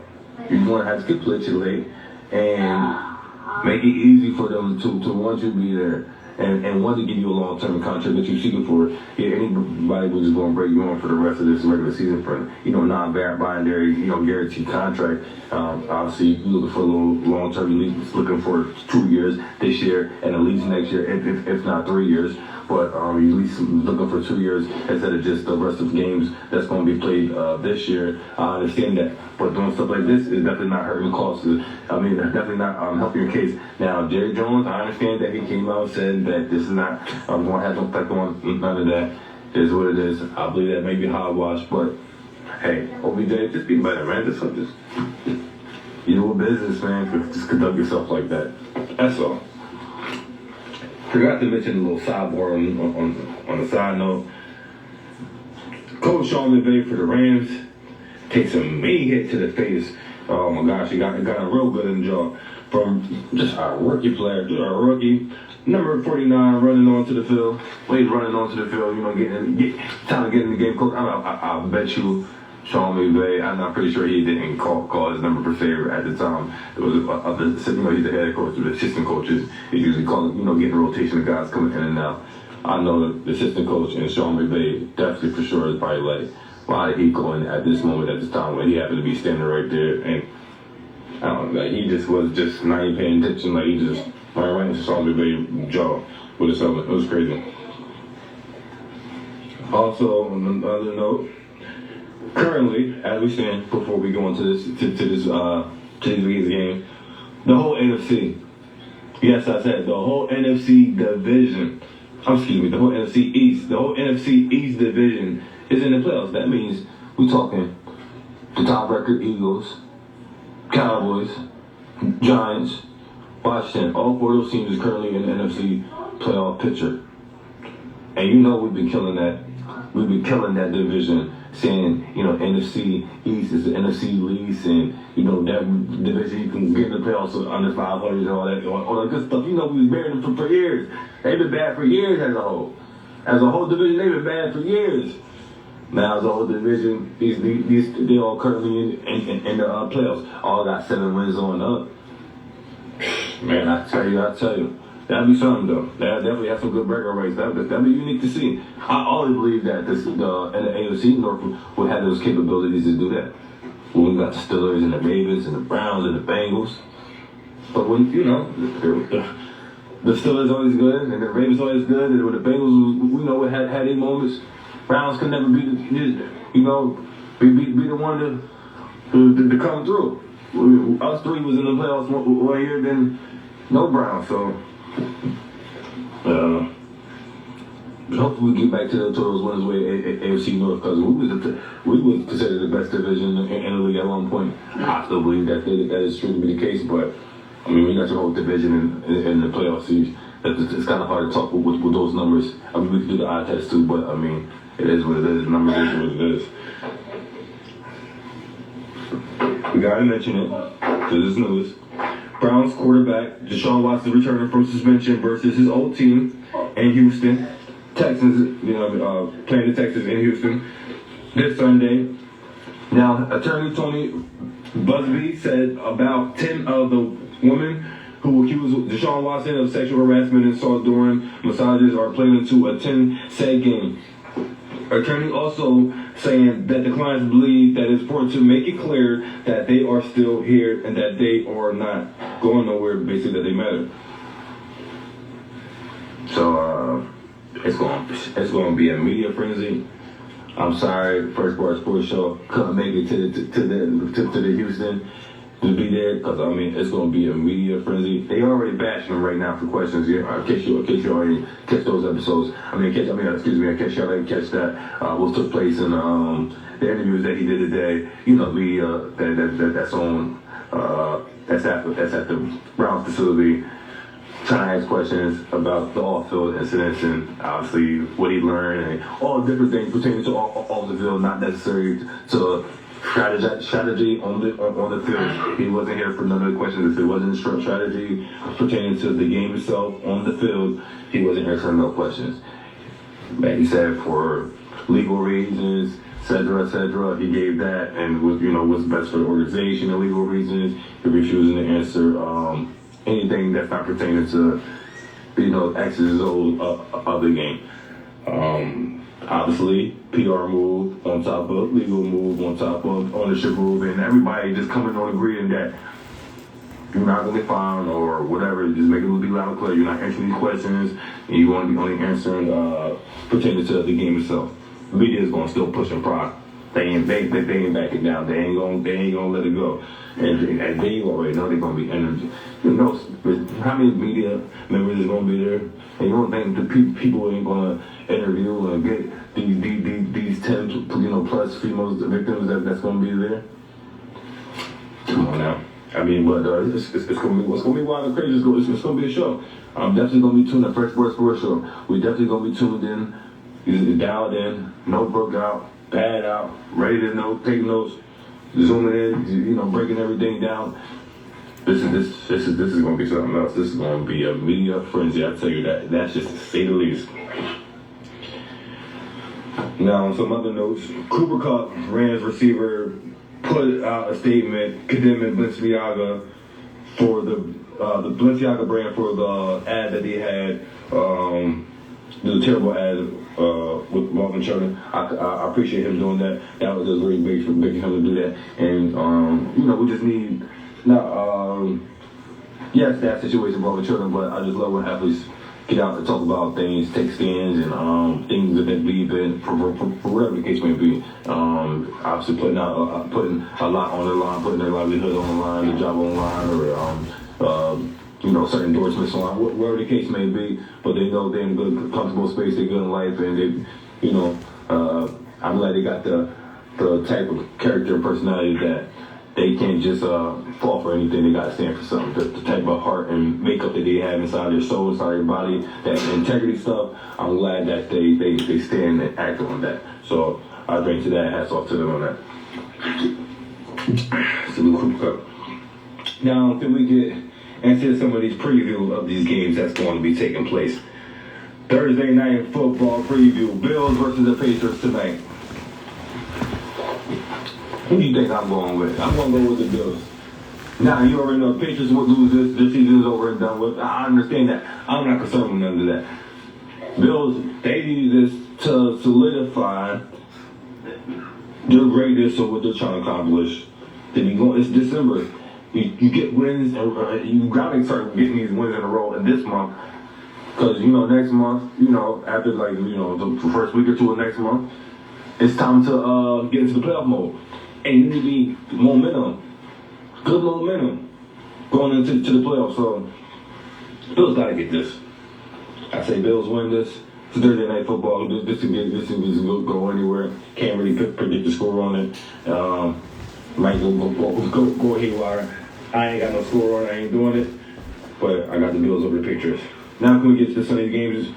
You want to have to capitulate and make it easy for them to want you to be there and want to give you a long-term contract that you're seeking for. Yeah, anybody was just going to break you on for the rest of this regular season for, non-binary, guaranteed contract. Obviously, you're looking for a little long-term. You're looking for 2 years this year and at least next year, if not 3 years. But you're at least looking for 2 years instead of just the rest of the games that's going to be played this year. I understand that. But doing stuff like this is definitely not hurting costs. Definitely not helping your case. Now, Jerry Jones, I understand that he came out and said that this is not going to have no effect on none of that. It is what it is. I believe that may be hogwash, but hey, OBJ, just be better, man. Just you do a business, man. Just conduct yourself like that. That's all. Forgot to mention a little sidebar on the side note. Coach Sean McVay for the Rams takes a mean hit to the face. Oh my gosh, he got a real good in the jaw from just a rookie player, just a rookie. Number 49 running onto the field. When he's running onto the field, trying to get in the game. Coach, I bet you Sean McVay, I'm pretty sure he didn't call his number per se at the time. It was he's the head coach, the assistant coaches. He usually call getting a rotation of guys coming in and out. I know the assistant coach and Sean McVay definitely for sure is probably like, why did he go in at this moment, at this time when he happened to be standing right there? And I don't know, like he just was just not even paying attention. Like he just right into Sean McVay's jaw with his helmet. It was crazy. Also, on another note, currently, as we stand, before we go into this week's game, the whole NFC. Yes, I said the whole NFC division. The whole NFC East. The whole NFC East division is in the playoffs. That means we're talking the top record Eagles, Cowboys, Giants, Washington. All 4 of those teams is currently in the NFC playoff picture. And we've been killing that. We've been killing that division, saying, NFC East is the NFC least, and, that division you can get in the playoffs under 500 and all that good stuff. We've been bearing them for years. They've been bad for years as a whole. As a whole division, they've been bad for years. Now, as a whole division, they're all currently in the playoffs. All got 7 wins on up. Man, I tell you. That'd be something, though. That definitely have some good breakout rates. That'd be unique to see. I always believe that the AFC North would have those capabilities to do that. When we got the Steelers and the Ravens and the Browns and the Bengals. But when, the Steelers always good and the Ravens always good, and when the Bengals, had their moments, Browns could never be the one to come through. us three was in the playoffs one year, then no Browns. So, hopefully we get back to those winners with AFC North, because we was considered the best division in the league at one point. I still believe that is true to be the case, but I mean, we got your whole division in the playoff series. It's kind of hard to talk with those numbers. I mean, we can do the eye test too, but I mean, it is what it is. The numbers is what it is. We gotta mention it, because it's news. Browns quarterback Deshaun Watson returning from suspension versus his old team in Houston. Texans, playing the Texans in Houston this Sunday. Now, attorney Tony Busby said about 10 of the women who accused Deshaun Watson of sexual harassment and assault during massages are planning to attend said game. Attorney also saying that the clients believe that it's important to make it clear that they are still here and that they are not going nowhere, basically that they matter. So it's going to be a media frenzy. I'm sorry, First Bar Sports Show couldn't make it to the Houston to be there, because I mean it's going to be a media frenzy. They already bashing him right now for questions. In case you already catch those episodes. In case y'all didn't catch that, what took place in the interviews that he did today. That's on that's at the Browns facility, trying to ask questions about the off-field incidents and obviously what he learned and all different things pertaining to off the field, not necessary to strategy on the field. He wasn't here for none of the questions. If it wasn't strategy pertaining to the game itself on the field, he wasn't answering no questions. But he said for legal reasons, etc. He gave that, and was best for the organization and legal reasons. He refusing to answer anything that's not pertaining to X's of the game. Obviously, PR move on top of legal move on top of ownership move, and everybody just coming on agreeing that you're not going to get fined or whatever. Just make it be loud and clear. You're not answering these questions, and you want to be only answering pertaining to the game itself. The media is going to still push and prod. They ain't backing down. They ain't gonna let it go. And they already know they're gonna be energy. How many media members is gonna be there? And you don't think the people ain't gonna interview and get these 10 plus female victims that's gonna be there? Come on now. But it's gonna be wild and crazy. It's gonna be a show. I'm definitely gonna be tuned in. First Sports Show. We definitely gonna be tuned in. Dialed in. No broke out. Bad out, ready to know, take notes, zooming in, breaking everything down. This is going to be something else. This is going to be a media frenzy. I tell you that. That's just to say the least. Now, on some other notes, Cooper Kupp, Rams receiver, put out a statement condemning Balenciaga for the Balenciaga brand for the ad that they had. The terrible ad with Marvin Children. I appreciate him doing that. That was just very big for him to do that. And we just need yes, that situation with Marvin Children, but I just love when athletes get out and talk about things, take stands, and things that they believe in for whatever the case may be. Obviously putting a lot on their line, putting their livelihood on the line, their job on the line, or certain endorsements on whatever the case may be, but they know they're in a good, comfortable space, they're good in life, and I'm glad they got the type of character and personality that they can't just fall for anything. They got to stand for something. The type of heart and makeup that they have inside their soul, inside their body, that integrity stuff, I'm glad that they stand and act on that. So I drink to that, hats off to them on that. Salute Cooper Kupp. Now, can we get into some of these previews of these games that's going to be taking place? Thursday night football preview. Bills versus the Patriots tonight. Who do you think I'm going with? I'm going to go with the Bills. Now, you already know Patriots would lose this. Their season is over and done with. I understand that. I'm not concerned with none of that. Bills, they need this to solidify their greatness of what they're trying to accomplish. It's December. You get wins, and you gotta start getting these wins in a row in this month. Because, next month, after the first week or two of next month, it's time to get into the playoff mode. And you need to be momentum. good momentum going into the playoffs. So Bills got to get this. I say Bills win this. It's Thursday Night Football. This can go anywhere. Can't really predict the score on it. Might go haywire. I ain't got no score on it. I ain't doing it. But I got the Bills over the Patriots. Now can we get to the Sunday games?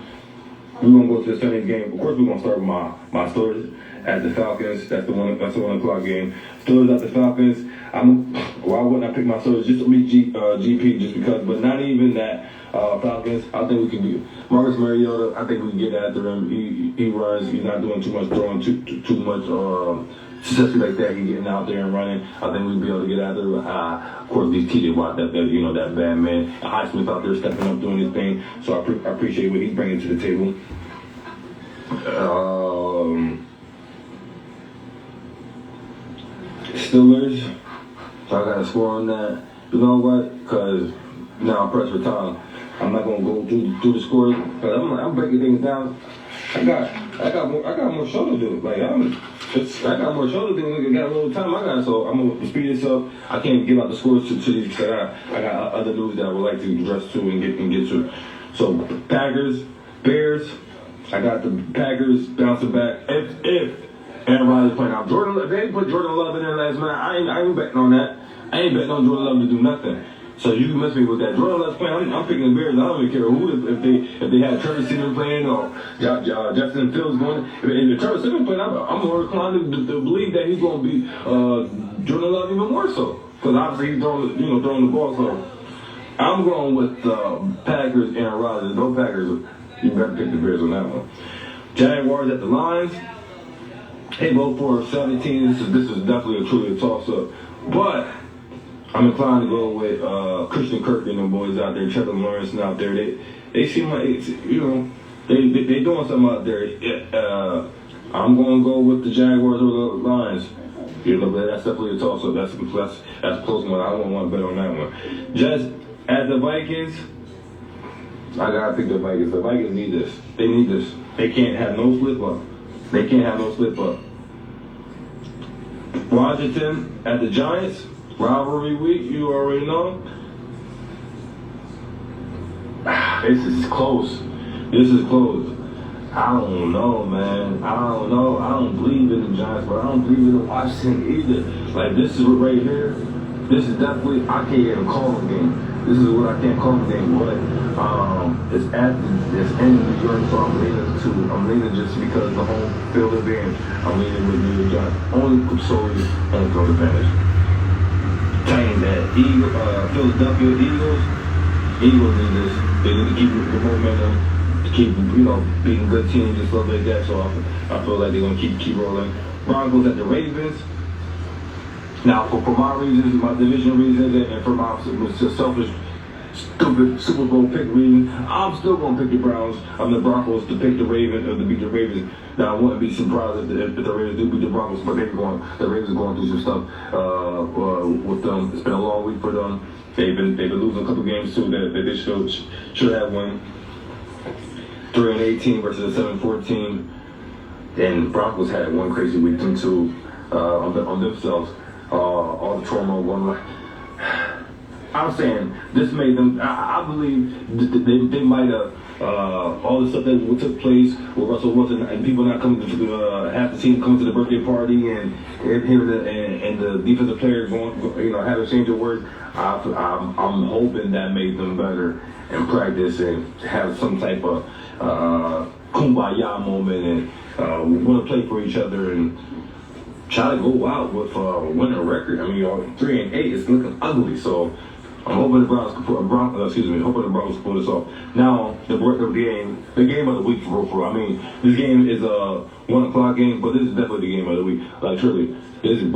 We're gonna go to the Sunday game. Of course, we're gonna start with my Steelers at the Falcons. That's the 1:00 game. Steelers at the Falcons. Why wouldn't I pick my Steelers just to beat GP just because? But not even that. Falcons. I think we can do Marcus Mariota. I think we can get after him. He runs. He's not doing too much throwing, too much successfully like that. He's getting out there and running. I think we'll be able to get after him. Of course, these TJ Watt, that bad man. And Highsmith out there stepping up doing his thing. So I appreciate what he's bringing to the table. Steelers. So I got a score on that. You know what? Because now I'm pressed for time. I'm not gonna go through the scores, but I'm breaking things down. I got more show to do. Like I got more show to do. I got a little time. So I'm gonna speed this up. I can't give out the scores to these because I got other news that I would like to address to and get to. So Packers, Bears. I got the Packers bouncing back. If Aaron Rodgers playing out, they put Jordan Love in there last night. I ain't betting on that. I ain't betting on Jordan Love to do nothing. So you can mess me with that. Jordan Love's playing. I'm picking the Bears. I don't even care who if they had Trevor Siemian playing or Justin Fields going. If Trevor Siemian playing, I'm more inclined to believe that he's going to be Jordan Love even more so because obviously he's throwing the ball. So I'm going with Packers and Rodgers. No Packers. You better pick the Bears on that one. Jaguars at the Lions. They both for 17. This is definitely truly a toss-up. But I'm inclined to go with Christian Kirk and them boys out there, Trevor Lawrence and out there. They seem like they doing something out there. I'm gonna go with the Jaguars or the Lions. But that's definitely a toss-up. That's a close one. I don't want to bet on that one. Just at the Vikings, I gotta pick the Vikings. The Vikings need this. They need this. They can't have no slip up. Washington at the Giants. Rivalry week, you already know. This is close. I don't know, man. I don't believe in the Giants, but I don't believe in the Washington either. Like, this is what right here. This is definitely, I can't even call the game. This is what I can't call the game, boy. It's in New York, so I'm leaning just because the home field advantage. I'm leaning with New York Giants. Only solely home field advantage. Saying that Philadelphia Eagles need this. They need to keep the momentum, to keep beating good teams and stuff like that. So I feel like they're gonna keep rolling. Broncos at the Ravens. Now for my reasons, my division reasons, and for my selfish, stupid Super Bowl pick reason, I'm still gonna pick the Browns. I'm the Broncos to pick the Ravens or to beat the Ravens. Now I wouldn't be surprised if the Ravens do beat the Broncos, but the Ravens are going through some stuff with them. It's been a long week for them. They've been losing a couple games too that they should have won. 3-18 versus a 7-14, and the Broncos had one crazy week too on themselves. All the trauma one. I'm saying this made them. I believe they might have all the stuff that took place with Russell Wilson and people not coming to half the team coming to the birthday party and him and the defensive players going having change of words. I'm hoping that made them better in practice and have some type of kumbaya moment and want to play for each other and try to go out with a winning record. I mean, 3-8 is looking ugly, so I'm hoping the Browns can hoping the Broncos can pull this off. Now, the game of the week for real. I mean, this game is a 1:00 game, but this is definitely the game of the week. Like, truly, this is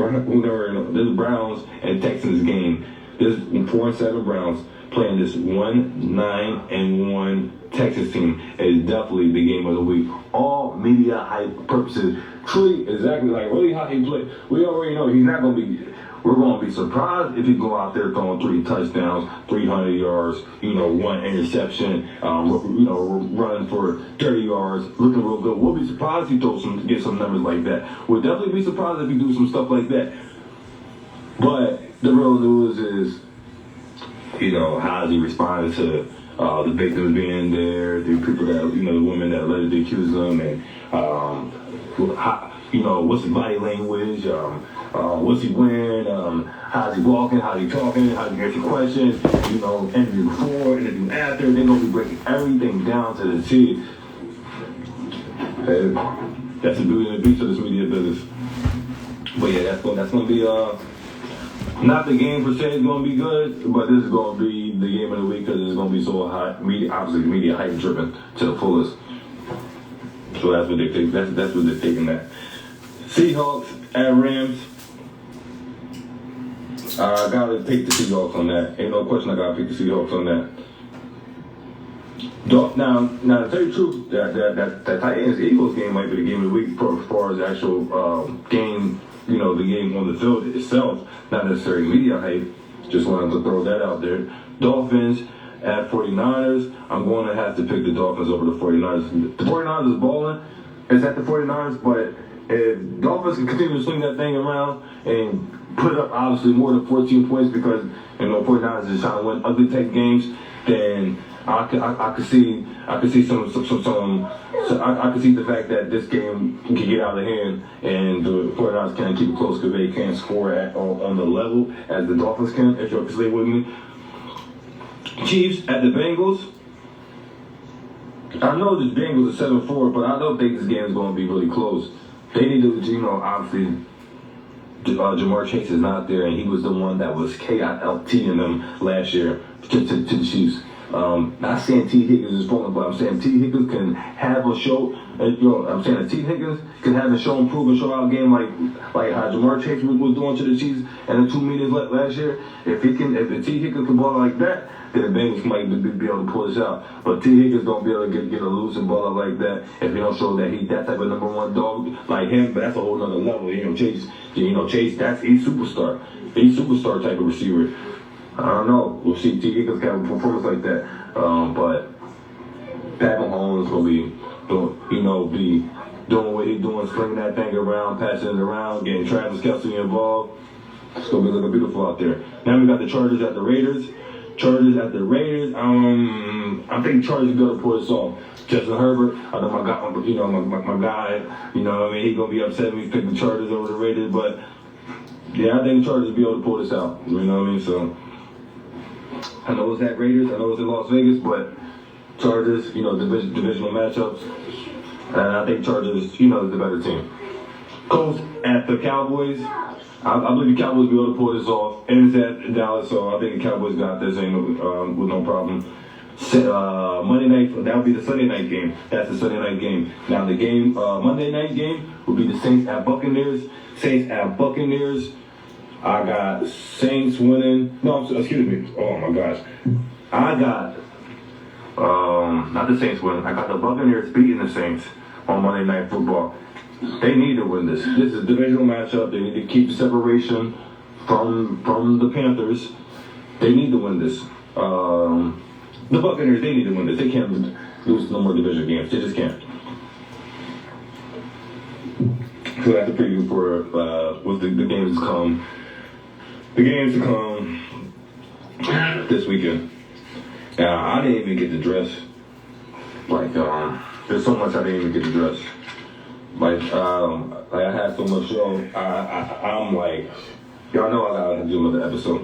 Browns and Texans game. This is 4-7 Browns playing this 1-9-1 Texas team. Is definitely the game of the week. All media hype purposes. Truly, exactly like really how he play. We already know he's not going to be. We're going to be surprised if he go out there throwing 3 touchdowns, 300 yards, 1 interception, running for 30 yards, looking real good. We'll be surprised if he get some numbers like that. We'll definitely be surprised if he do some stuff like that. But the real news is, how's he responded to the victims being there, the people that, the women that allegedly accused them, and, what's his body language, what's he wearing, how's he walking, how's he talking, how's he answering questions, interview before, interview after. They're going to be breaking everything down to the T. And that's the beauty and the beast of this media business. But yeah, that's going to be, not the game per se is going to be good, but this is going to be the game of the week because it's going to be so hot, obviously media hype driven to the fullest. So that's what they're taking that. Seahawks at Rams. I gotta pick the Seahawks on that. Ain't no question I gotta pick the Seahawks on that. Now to tell you the truth, that Titans-Eagles game might be the game of the week as far as the actual game, the game on the field itself, not necessarily media hype. Just wanted to throw that out there. Dolphins at 49ers. I'm going to have to pick the Dolphins over the 49ers. The 49ers is balling. It's at the 49ers, but if Dolphins can continue to swing that thing around and put up obviously more than 14 points because 49ers is trying to win ugly type games, then I could see I could see the fact that this game can get out of hand and the 49ers can't keep it close because they can't score on the level as the Dolphins can, if you're stay with me. Chiefs at the Bengals. I know the Bengals are 7-4, but I don't think this game is going to be really close. They need to, obviously, Jamar Chase is not there, and he was the one that was KILT-ing them last year to the Chiefs. Not saying T. Higgins is falling, but I'm saying T. Higgins can have a show. I'm saying that T. Higgins can have a show and prove and show out game like how Jamar Chase was doing to the Chiefs in the 2 meetings last year. If T. Higgins can ball like that, then the Bengals might be able to pull this out. But T. Higgins don't be able to get a loose and ball like that if he don't show that he's that type of number one dog like him. But that's a whole nother level. Chase, he's superstar. He's superstar type of receiver. I don't know. We'll see T. Higgins can have a performance like that. But Pat Mahomes will be doing what he's doing, slinging that thing around, passing it around, getting Travis Kelce involved. It's going to be looking beautiful out there. Now we got the Chargers at the Raiders. I think Chargers are going to pull this off. Justin Herbert, I know my guy, he's going to be upset when he picked the Chargers over the Raiders, but yeah, I think the Chargers will be able to pull this out. So I know it's at Raiders, I know it's in Las Vegas, but Chargers, divisional matchups, and I think Chargers, is the better team. Colts at the Cowboys. I believe the Cowboys will be able to pull this off, and it's at Dallas, so I think the Cowboys got this with no problem. Monday night, that would be the Sunday night game. That's the Sunday night game. Now the game, Monday night game, will be the Saints at Buccaneers. I got Saints winning. No, excuse me. Oh my gosh. I got, not the Saints winning. I got the Buccaneers beating the Saints on Monday Night Football. They need to win this. This is a divisional matchup. They need to keep the separation from the Panthers. They need to win this. The Buccaneers, they need to win this. They can't lose no more division games. They just can't. So that's a preview for what the games to come. The games to come this weekend. Now, I didn't even get to dress. There's so much I didn't even get to dress. I had so much show. I'm like, y'all know I gotta do another episode.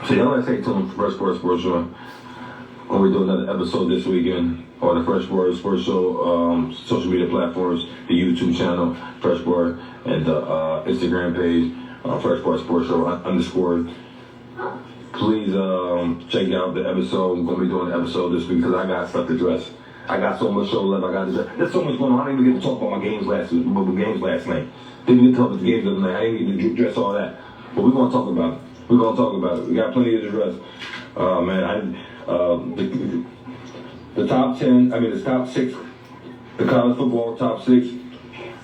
So y'all gotta stay tuned for Fresh Sports Show. When we do another episode this weekend on the Fresh Sports Show social media platforms, the YouTube channel, Fresh Sport, and the Instagram page, Fresh Sports Show _ Please check out the episode. We're gonna be doing the episode this week because I got stuff to dress. I got so much show left. There's so much going on. I didn't even get to talk about my games last night. Didn't get to talk about the games the other night. I didn't get to dress all that. But we're gonna talk about it. We got plenty to dress. The top 10. The top 6. The college football top 6.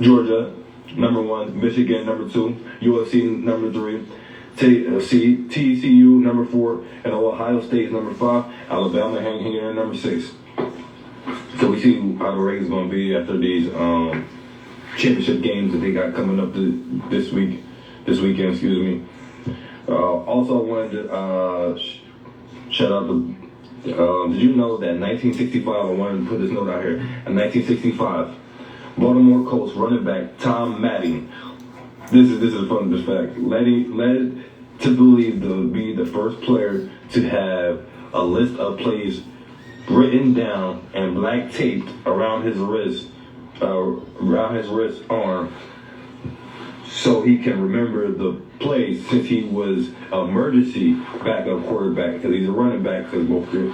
Georgia, number 1. Michigan, number 2. USC, number 3. TCU, number 4. And Ohio State is number 5. Alabama hanging in number 6. So we see how the race is going to be after these championship games that they got coming up this weekend. Also, I wanted to shout out to. Did you know that 1965? I wanted to put this note out here. In 1965, Baltimore Colts running back Tom Madden. This is a fun fact. Led to believe to be the first player to have a list of plays written down and black taped around his wrist arm, so he can remember the plays, since he was emergency backup quarterback, because he's a running back, because both the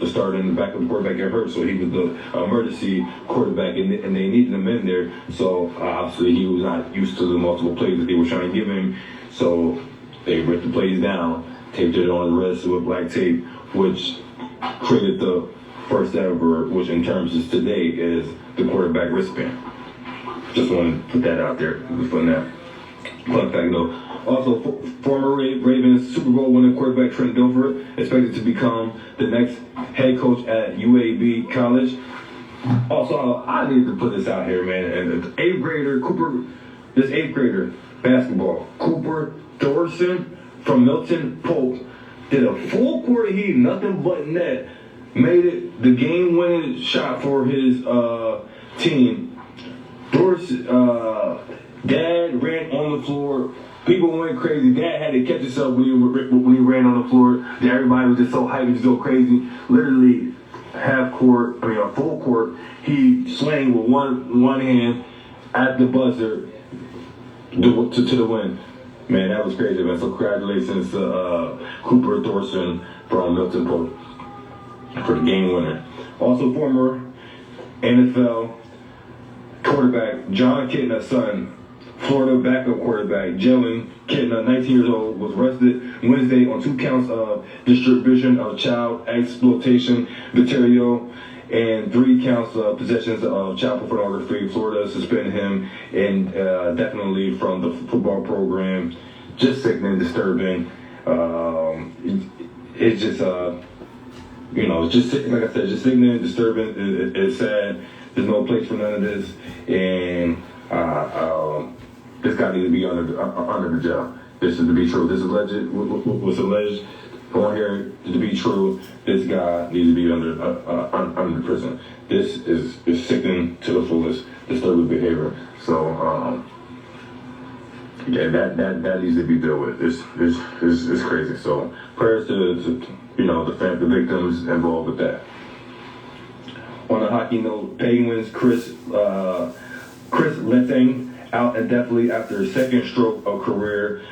starter and the backup quarterback got hurt, so he was the emergency quarterback, and they needed him in there. So obviously he was not used to the multiple plays that they were trying to give him, so they ripped the plays down, taped it on his wrist with black tape, which created the first ever, which in terms of today is the quarterback wristband. Just wanted to put that out there. Fun fact, though. Also, former Ravens Super Bowl winning quarterback Trent Dilfer expected to become the next head coach at UAB College. Also, I need to put this out here, man. And the eighth grader basketball, Cooper Thorson from Milton Polk, did a full court heave, nothing but net, made it the game-winning shot for his team. Dad ran on the floor. People went crazy. Dad had to catch himself when he ran on the floor. Everybody was just so hyped, just go crazy. Literally a full court. He swung with one hand at the buzzer to the win. Man, that was crazy, man. So congratulations to Cooper Thorson from Milton Polk for the game winner. Also, former NFL quarterback John Kitna's son, Florida backup quarterback Jalen Kitna, 19 years old, was arrested Wednesday on 2 counts of distribution of child exploitation material and 3 counts of possessions of child pornography. Florida suspended him indefinitely from the football program. Just sickening, disturbing. It's just, it's just, like I said, just sickening, disturbing. It's sad. There's no place for none of this, and this guy needs to be under the jail. This is to be true. This is alleged. What's alleged on here to be true. This guy needs to be under prison. This is sickening to the fullest, disturbing behavior. So yeah, that needs to be dealt with. It's crazy. So prayers to the victims involved with that. On a hockey note, Penguins Chris Letang out indefinitely after a second stroke of career.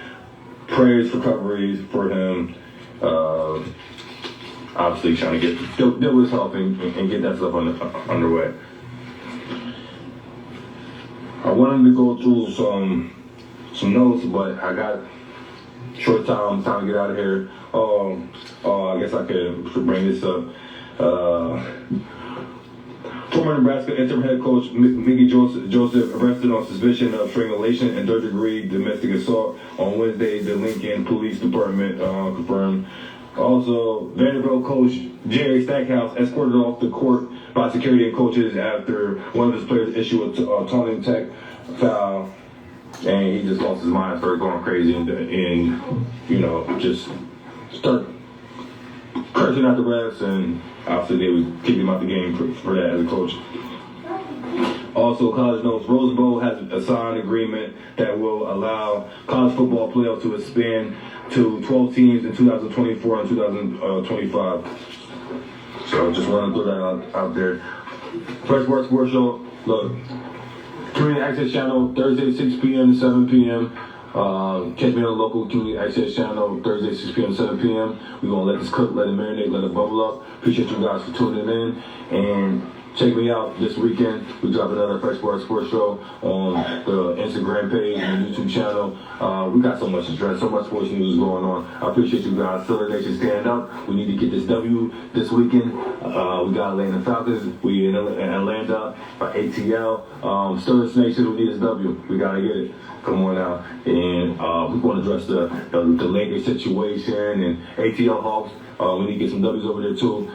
Prayers for recovery for him. Obviously trying to deal with his health and get that stuff underway. I wanted to go through some notes, but I got short time to get out of here. I guess I could bring this up. Former Nebraska interim head coach Mickey Joseph arrested on suspicion of strangulation and third-degree domestic assault on Wednesday, the Lincoln Police Department confirmed. Also, Vanderbilt coach Jerry Stackhouse escorted off the court by security and coaches after one of his players issued a taunting tech foul, and he just lost his mind, started going crazy, and just start cursing out the refs, and obviously they would kick him out the game for that as a coach. Also, college notes, Rose Bowl has a signed agreement that will allow college football playoffs to expand to 12 teams in 2024 and 2025. So just want to throw that out there. Fresh Sports Show, look, Community Access Channel, Thursday 6 p.m. to 7 p.m. Catch me on the local Community Access Channel, Thursday 6 p.m. to 7 p.m. We're going to let this cook, let it marinate, let it bubble up. Appreciate you guys for tuning in. And check me out this weekend. We drop another Fresh Sports Show on the Instagram page and the YouTube channel. We got so much to address, so much sports news going on. I appreciate you guys. Steelers Nation, stand up. We need to get this W this weekend. We got Atlanta Falcons. We in Atlanta by ATL. Steelers Nation, we need this W. We got to get it. Come on out. And we're going to address the Lakers situation and ATL Hawks. We need to get some W's over there too.